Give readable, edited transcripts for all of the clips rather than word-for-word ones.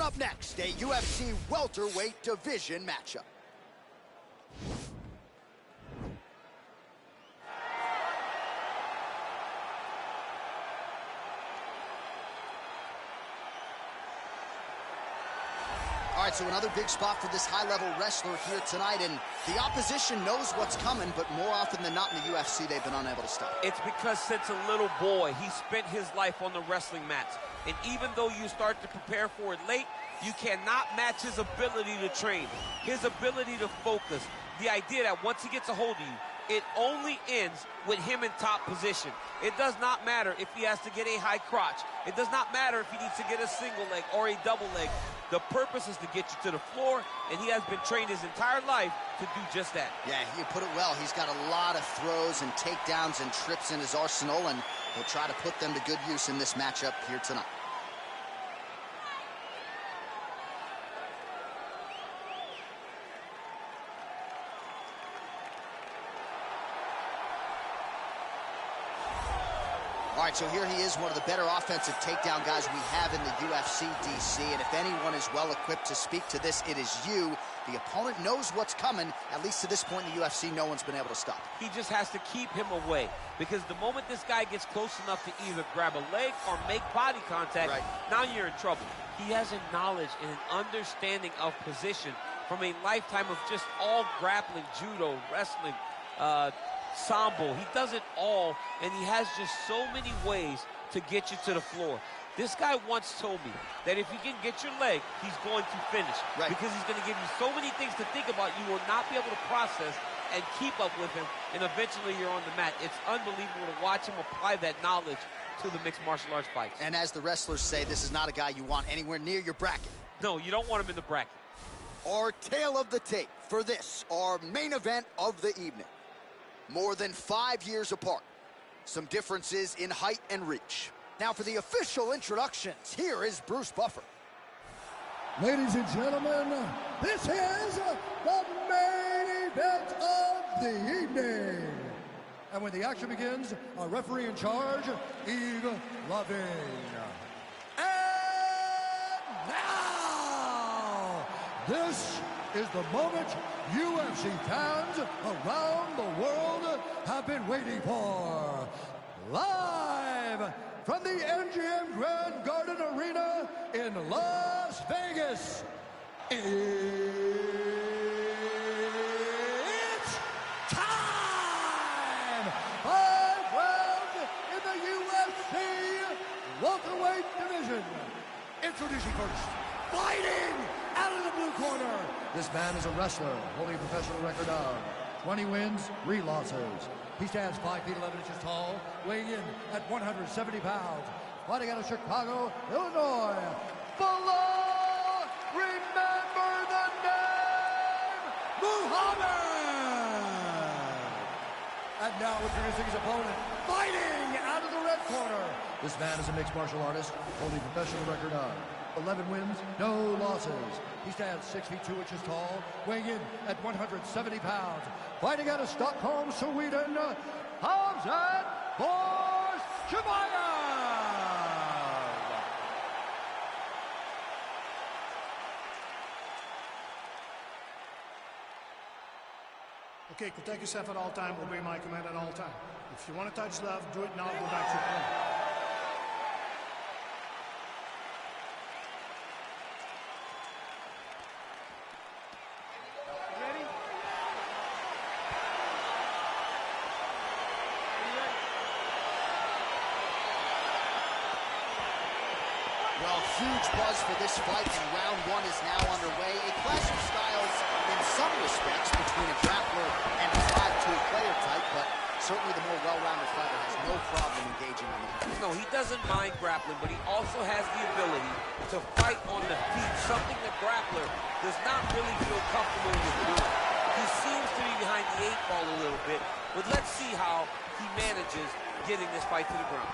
Up next, a UFC welterweight division matchup. All right, so another big spot for this high-level wrestler here tonight, and the opposition knows what's coming, but more often than not in the UFC, they've been unable to stop. It's because since a little boy, he spent his life on the wrestling mats. And even though you start to prepare for it late, you cannot match his ability to train, his ability to focus. The idea that once he gets a hold of you, it only ends with him in top position. It does not matter if he has to get a high crotch. It does not matter if he needs to get a single leg or a double leg. The purpose is to get you to the floor, and he has been trained his entire life to do just that. Yeah, you put it well. He's got a lot of throws and takedowns and trips in his arsenal, and he'll try to put them to good use in this matchup here tonight. All right, so here he is, one of the better offensive takedown guys we have in the UFC, DC. And if anyone is well-equipped to speak to this, it is you. The opponent knows what's coming. At least to this point in the UFC, no one's been able to stop. He just has to keep him away. Because the moment this guy gets close enough to either grab a leg or make body contact, now you're in trouble. He has a knowledge and an understanding of position from a lifetime of just all grappling, judo, wrestling, sambo. He does it all, and he has just so many ways to get you to the floor. This guy once told me that if you can get your leg, he's going to finish. Because he's going to give you so many things to think about, you will not be able to process and keep up with him, and eventually you're on the mat. It's unbelievable to watch him apply that knowledge to the mixed martial arts fights. And as the wrestlers say, this is not a guy you want anywhere near your bracket. No, you don't want him in the bracket. Our tale of the tape for this, our main event of the evening. More than 5 years apart. Some differences in height and reach. Now for the official introductions, here is Bruce Buffer. Ladies and gentlemen, this is the main event of the evening. And when the action begins, our referee in charge, Yves Lavigne. And now, this is the moment UFC fans around the world have been waiting for. Live from the MGM Grand Garden Arena in Las Vegas, it's time! 5 rounds in the UFC welterweight division. Introducing first, fighting out of the blue corner. This man is a wrestler holding a professional record of 20 wins, 3 losses. He stands 5 feet 11 inches tall, weighing in at 170 pounds. Fighting out of Chicago, Illinois, Belal, remember the name, Muhammad! And now introducing his opponent, fighting out of the red corner. This man is a mixed martial artist, holding a professional record of 11 wins, no losses. He stands 6 feet 2 inches tall, weighing in at 170 pounds. Fighting out of Stockholm, Sweden, Khamzat chimaev. Okay, protect yourself at all times, obey my command at all times. If you want to touch love, do it now, go back to your corner. Well, huge buzz for this fight, and round 1 is now underway. A clash of styles in some respects between a grappler and a 5'2" player type, but certainly the more well-rounded fighter has no problem engaging on the ground. No, he doesn't mind grappling, but he also has the ability to fight on the feet, something the grappler does not really feel comfortable with doing. He seems to be behind the 8 ball a little bit, but let's see how he manages getting this fight to the ground.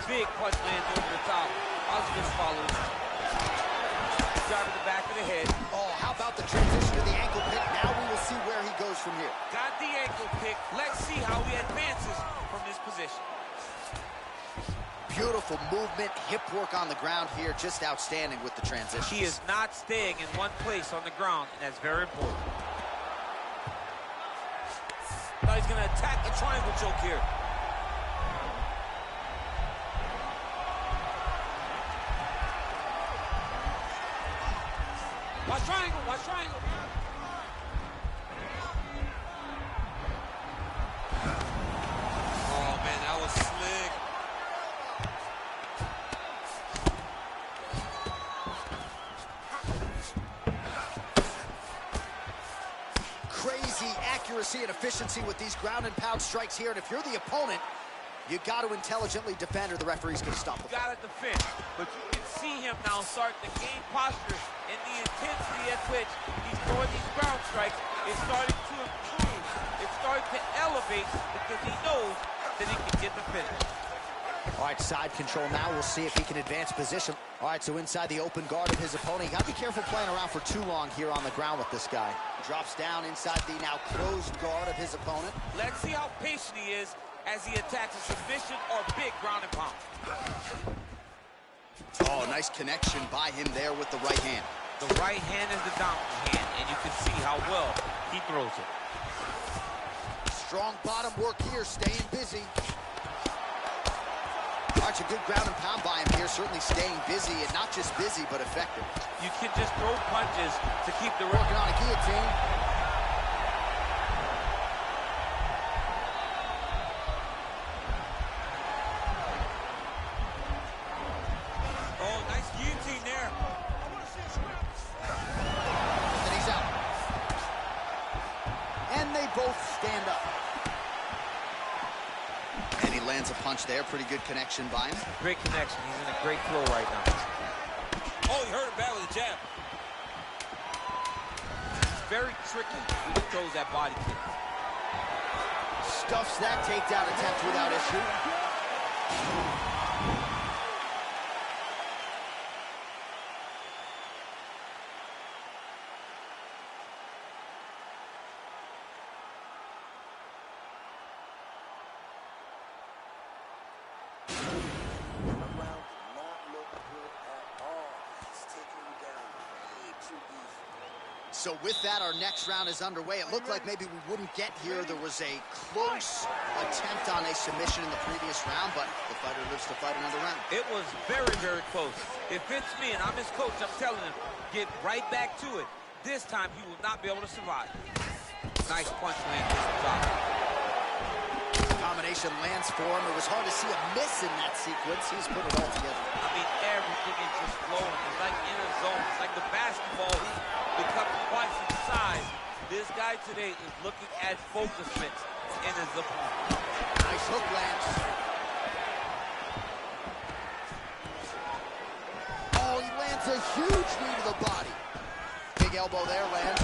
Big punch lands over the top. Osman follows. Driving the back of the head. Oh, how about the transition to the ankle pick? Now we will see where he goes from here. Got the ankle pick. Let's see how he advances from this position. Beautiful movement, hip work on the ground here, just outstanding with the transition. He is not staying in one place on the ground, and that's very important. Now he's going to attack the triangle choke here. Watch triangle, watch triangle. Oh, man, that was slick. Crazy accuracy and efficiency with these ground and pound strikes here. And if you're the opponent, you got to intelligently defend or the referee's going to stop the fight. Got to defend, but you can see him now start to gain posture, and the intensity at which he's throwing these ground strikes is starting to improve. It's starting to elevate because he knows that he can get the finish. All right, side control now. We'll see if he can advance position. All right, so inside the open guard of his opponent. You got to be careful playing around for too long here on the ground with this guy. Drops down inside the now closed guard of his opponent. Let's see how patient he is as he attacks a submission or big ground and pound. Oh, nice connection by him there with the right hand. The right hand is the dominant hand, and you can see how well he throws it. Strong bottom work here, staying busy. All right, a good ground and pound by him here, certainly staying busy, and not just busy, but effective. You can just throw punches to keep the working on a guillotine. Oh, nice guillotine there. And he's out. And they both stand up. And he lands a punch there. Pretty good connection by him. Great connection. He's in a great flow right now. Oh, he hurt him bad with a jab. It's very tricky when he throws that body kick. Stuffs that takedown attempt without issue. So with that, our next round is underway. It looked like maybe we wouldn't get here. There was a close attempt on a submission in the previous round, but the fighter lives to fight another round. It was very, very close. If it's me and I'm his coach, I'm telling him, get right back to it. This time, he will not be able to survive. Nice punch land this top. Combination lands for him. It was hard to see a miss in that sequence. He's put it all together. I mean, everything is just flowing. It's like in a zone. It's like the basketball. He's become twice his size. This guy today is looking at focusment in his opponent. Nice hook lands. Oh, he lands a huge knee to the body. Big elbow there lands.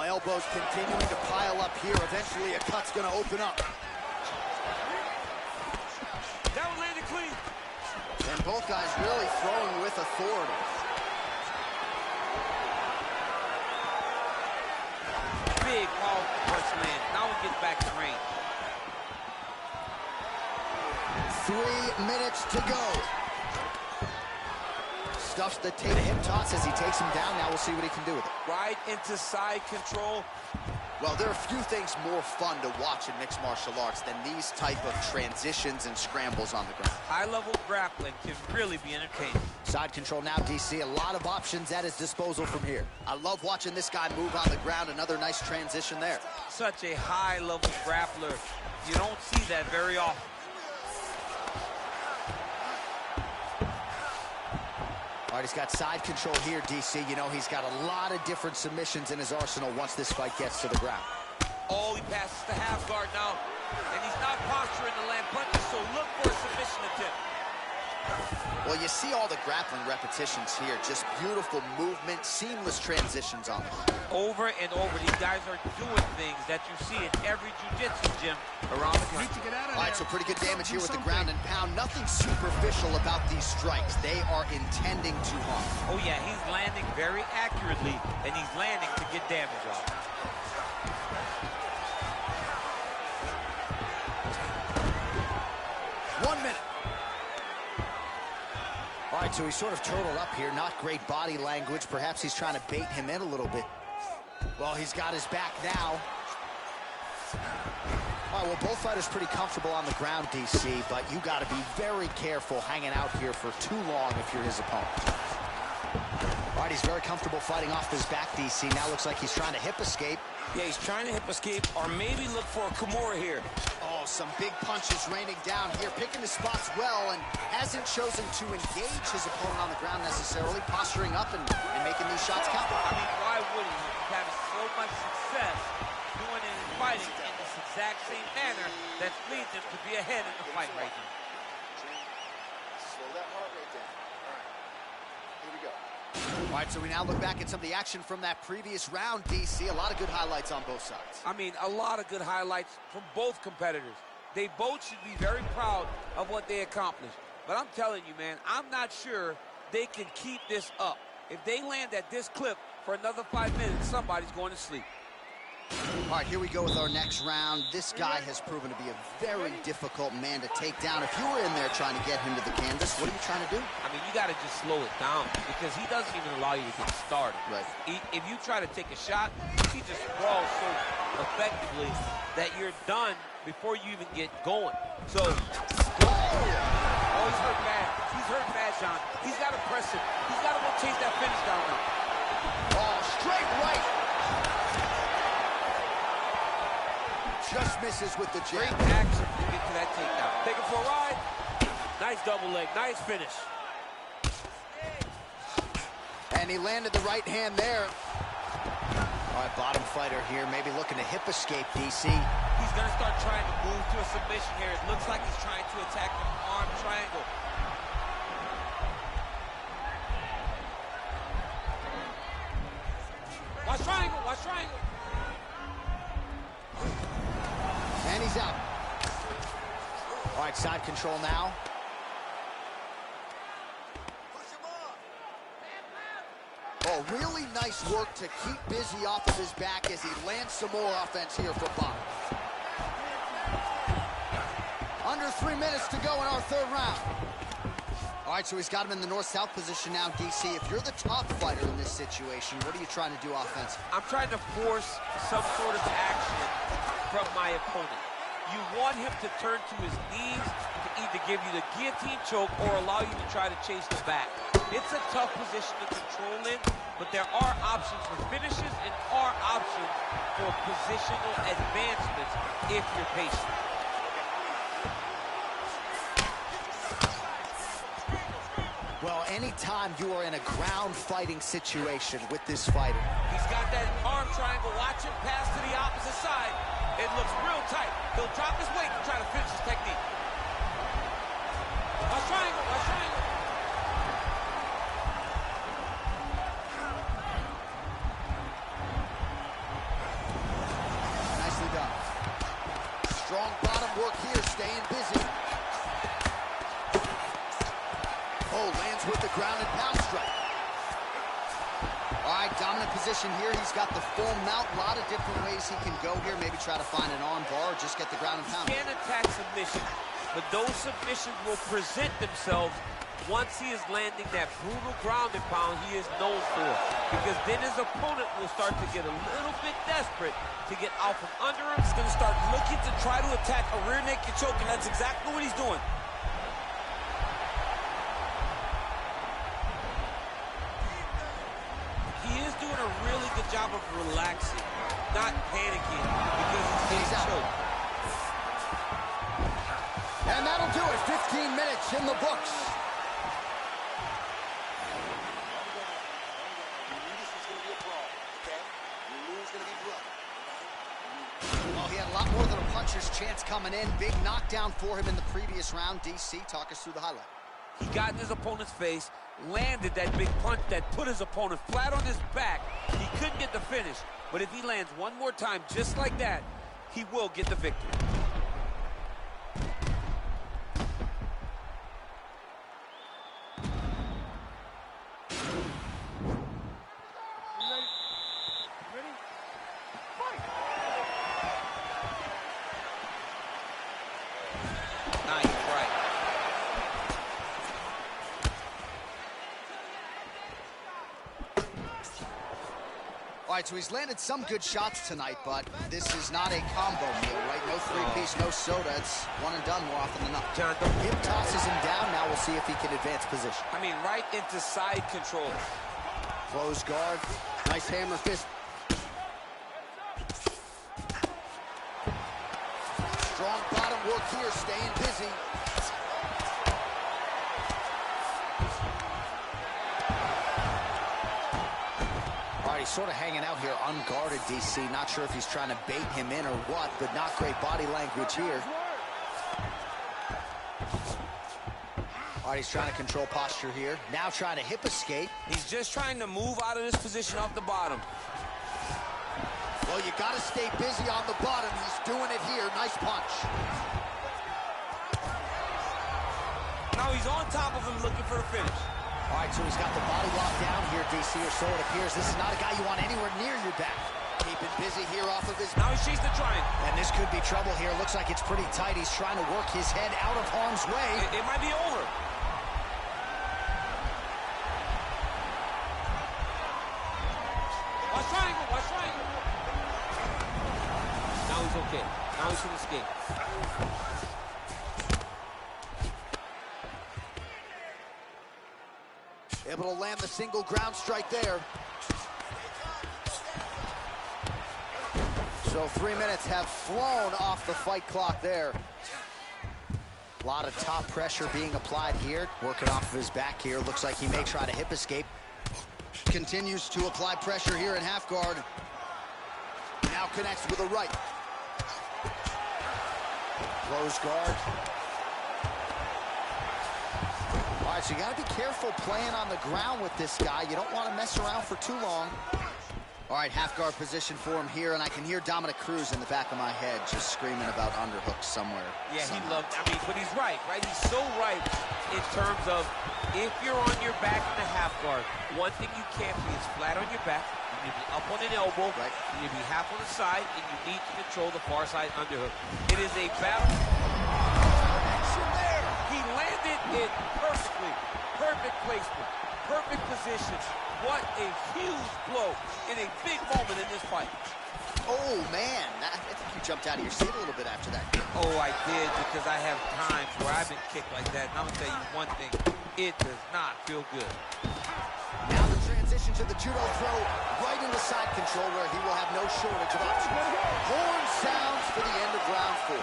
Elbows continuing to pile up here. Eventually, a cut's going to open up. That one landed clean. And both guys really throwing with authority. Big powerful punch land. Now he gets back to range. 3 minutes to go. Stuffs the hip toss as he takes him down. Now we'll see what he can do with it. Right into side control. Well, there are a few things more fun to watch in mixed martial arts than these type of transitions and scrambles on the ground. High-level grappling can really be entertaining. Side control now, DC. A lot of options at his disposal from here. I love watching this guy move on the ground. Another nice transition there. Such a high-level grappler. You don't see that very often. All right, he's got side control here, DC. You know, he's got a lot of different submissions in his arsenal once this fight gets to the ground. Oh, he passes the half guard now. And he's not posturing to land punches, so look for a submission attempt. Well, you see all the grappling repetitions here. Just beautiful movement, seamless transitions on them. Over and over, these guys are doing things that you see in every jiu-jitsu gym around the country. All right, so pretty good damage here with the ground and pound. Nothing superficial about these strikes. They are intending to harm. Oh, yeah, he's landing very accurately, and he's landing to get damage off. right, so he's sort of turtled up here. Not great body language. Perhaps he's trying to bait him in a little bit. Well, he's got his back now. All right, well, both fighters pretty comfortable on the ground, DC, but you got to be very careful hanging out here for too long if you're his opponent. All right, he's very comfortable fighting off his back, DC. Now looks like he's trying to hip escape. Yeah, he's trying to hip escape or maybe look for a Kimura here. Oh, some big punches raining down here, picking his spots well, and hasn't chosen to engage his opponent on the ground necessarily, posturing up and making these shots count. I mean, why would he? He's having so much success doing it in fighting in this exact same manner that's leading him to be ahead in the fight right now. Slow that heart rate down. All right, here we go. All right, so we now look back at some of the action from that previous round, DC. A lot of good highlights on both sides. I mean, a lot of good highlights from both competitors. They both should be very proud of what they accomplished. But I'm telling you, man, I'm not sure they can keep this up. If they land at this clip for another 5 minutes, somebody's going to sleep. All right, here we go with our next round. This guy has proven to be a very difficult man to take down. If you were in there trying to get him to the canvas, what are you trying to do? I mean, you got to just slow it down because he doesn't even allow you to get started. Right. If you try to take a shot, he just sprawls so effectively that you're done before you even get going. So, he's hurt bad. He's hurt bad, John. He's got to press him. He's got to go chase that finish down now. Oh, straight right. Just misses with the jab. Great action to get to that takedown. Take him for a ride. Nice double leg. Nice finish. And he landed the right hand there. All right, bottom fighter here, maybe looking to hip escape, DC. He's going to start trying to move to a submission here. It looks like he's trying to attack the arm triangle. Watch triangle. Watch triangle. And he's out. All right, side control now. Oh, really nice work to keep busy off of his back as he lands some more offense here for Bob. Under 3 minutes to go in our third round. All right, so he's got him in the north-south position now, DC. If you're the top fighter in this situation, what are you trying to do offensively? I'm trying to force some sort of action from my opponent. You want him to turn to his knees to either give you the guillotine choke or allow you to try to chase the back. It's a tough position to control in, but there are options for finishes and are options for positional advancements if you're patient. Well, anytime you are in a ground fighting situation with this fighter. He's got that arm triangle. Watch him pass to the opposite side. It looks real tight. He'll drop his weight to try to finish his technique. Watch triangle. Watch triangle. Nicely done. Strong bottom work here, staying busy. Oh, lands with the ground and pound strike. All right, dominant position here. He's got the full mount. A lot of different ways he can go here. Maybe try to find an arm bar or just get the ground and pound. He can attack submission, but those submissions will present themselves once he is landing that brutal ground and pound he is known for. Because then his opponent will start to get a little bit desperate to get out from under him. He's going to start looking to try to attack a rear naked choke, and that's exactly what he's doing. A really good job of relaxing, not panicking because he's getting choked. And that'll do it. 15 minutes in the books. Well, he had a lot more than a puncher's chance coming in. Big knockdown for him in the previous round. DC, talk us through the highlight. He got in his opponent's face, landed that big punch that put his opponent flat on his back. He couldn't get the finish, but if he lands one more time just like that, he will get the victory. All right, so he's landed some good shots tonight, but this is not a combo meal, right? No three-piece, no soda. It's one and done more often than not. John, Hip tosses him down. Now we'll see if he can advance position. I mean, right into side control. Close guard. Nice hammer fist. Strong bottom work here, staying busy. He's sort of hanging out here unguarded, DC. Not sure if he's trying to bait him in or what, but not great body language here. All right, he's trying to control posture here. Now trying to hip escape. He's just trying to move out of this position off the bottom. Well, you got to stay busy on the bottom. He's doing it here. Nice punch. Now he's on top of him looking for the finish. All right, so he's got the body locked down here, DC, or so it appears. This is not a guy you want anywhere near your back. Keeping busy here off of his... Now he's chasing the triangle. And this could be trouble here. Looks like it's pretty tight. He's trying to work his head out of harm's way. It might be over. Watch triangle, watch triangle. Now he's okay. Now he can escape. Able to land the single ground strike there. So 3 minutes have flown off the fight clock there. A lot of top pressure being applied here. Working off of his back here. Looks like he may try to hip escape. Continues to apply pressure here in half guard. Now connects with a right. Close guard. All right, so you got to be careful playing on the ground with this guy. You don't want to mess around for too long. All right, half guard position for him here, and I can hear Dominic Cruz in the back of my head just screaming about underhooks somewhere. Yeah, somehow. he loved, I mean, but he's right? He's so right in terms of if you're on your back in the half guard, one thing you can't be is flat on your back. You need to be up on an elbow. Right. You need to be half on the side, and you need to control the far side underhook. It is a battle. He landed it perfectly. Perfect placement. Perfect position. What a huge blow in a big moment in this fight. Oh, man. I think you jumped out of your seat a little bit after that. Oh, I did, because I have times where I've been kicked like that. And I'm going to tell you one thing. It does not feel good. Now the transition to the judo throw right into side control where he will have no shortage of options. Horn sounds for the end of round 4.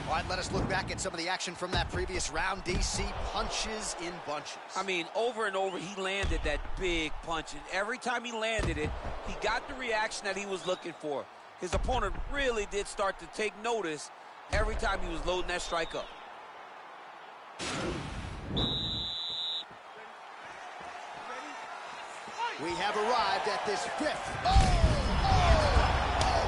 All right, let us look back at some of the action from that previous round. DC punches in bunches. I mean, over and over, he landed that big punch. And every time he landed it, he got the reaction that he was looking for. His opponent really did start to take notice every time he was loading that strike up. We have arrived at this 5th.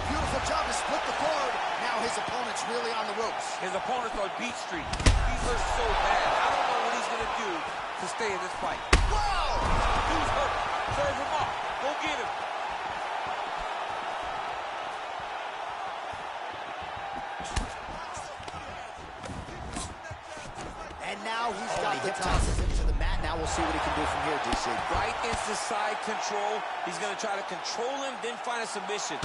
Beautiful job to split the guard. Now his opponent's really on the ropes. His opponent's on Beat Street. He's hurt so bad. I don't know what he's going to do to stay in this fight. Whoa! He's hurt. Serve him up. Go get him. And now he's got the tosses him to the mat. Now we'll see what he can do from here, DC. Right into side control. He's going to try to control him, then find a submission.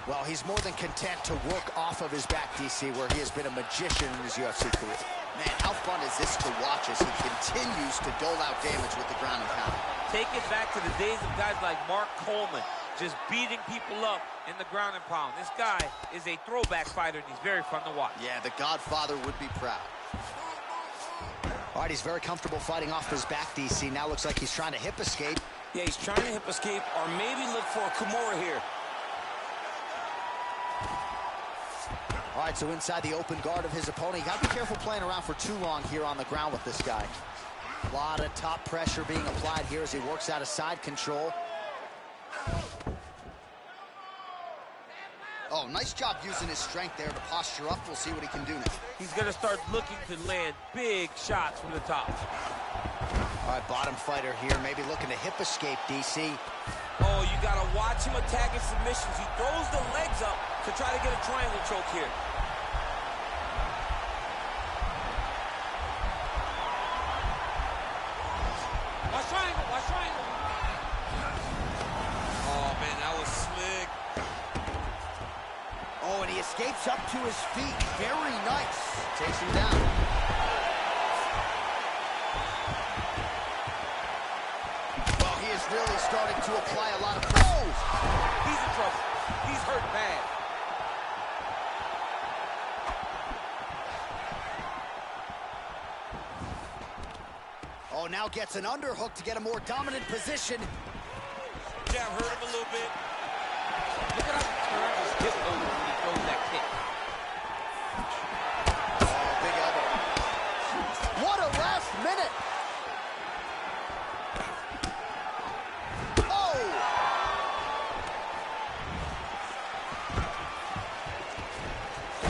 Well, he's more than content to work off of his back, DC, where he has been a magician in his UFC career. Man, how fun is this to watch as he continues to dole out damage with the ground and pound? Take it back to the days of guys like Mark Coleman, just beating people up in the ground and pound. This guy is a throwback fighter, and he's very fun to watch. Yeah, the Godfather would be proud. All right, he's very comfortable fighting off his back, DC. Now looks like he's trying to hip escape. Yeah, he's trying to hip escape or maybe look for a Kimura here. All right, so inside the open guard of his opponent. You got to be careful playing around for too long here on the ground with this guy. A lot of top pressure being applied here as he works out of side control. Oh, nice job using his strength there to posture up. We'll see what he can do now. He's going to start looking to land big shots from the top. All right, bottom fighter here, maybe looking to hip escape, DC. Oh, you got to watch him attacking submissions. He throws the legs up to try to get a triangle choke here. Watch triangle, watch triangle. Oh, man, that was slick. Oh, and he escapes up to his feet. Very nice. Takes him down. Well, he is really starting to apply a lot of pressure. Oh! He's in trouble. He's hurt bad. Oh, now gets an underhook to get a more dominant position. Jab hurt him a little bit. Look at how he turns his hip over when he throws that kick. Oh, big elbow. What a last minute. Oh!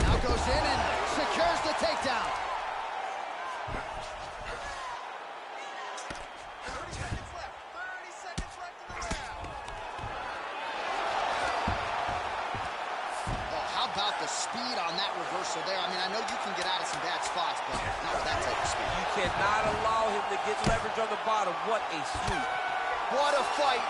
Now goes in and secures the takedown. About the speed on that reversal there. I mean, I know you can get out of some bad spots, but not with that type of speed. You cannot allow him to get leverage on the bottom. What a sweep. What a fight.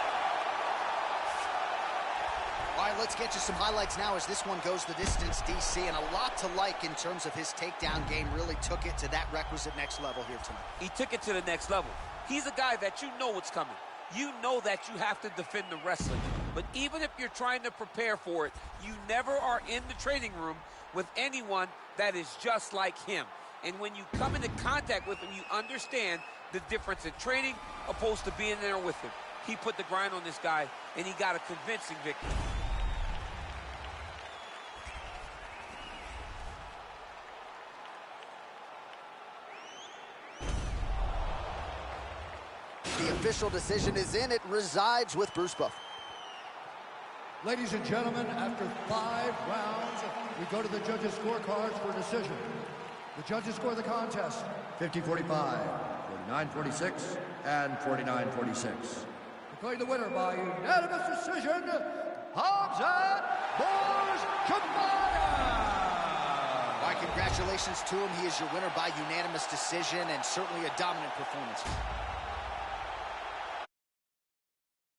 All right, let's get you some highlights now as this one goes the distance, DC, and a lot to like in terms of his takedown game. Really took it to that requisite next level here tonight. He took it to the next level. He's a guy that you know what's coming. You know that you have to defend the wrestling. But even if you're trying to prepare for it, you never are in the training room with anyone that is just like him. And when you come into contact with him, you understand the difference in training opposed to being there with him. He put the grind on this guy, and he got a convincing victory. The official decision is in. It resides with Bruce Buffer. Ladies and gentlemen, after 5 rounds, we go to the judges' scorecards for decision. The judges score the contest 50-45, 49-46, and 49-46. Declaring the winner by unanimous decision, Khamzat chimaev. All right, congratulations to him. He is your winner by unanimous decision and certainly a dominant performance.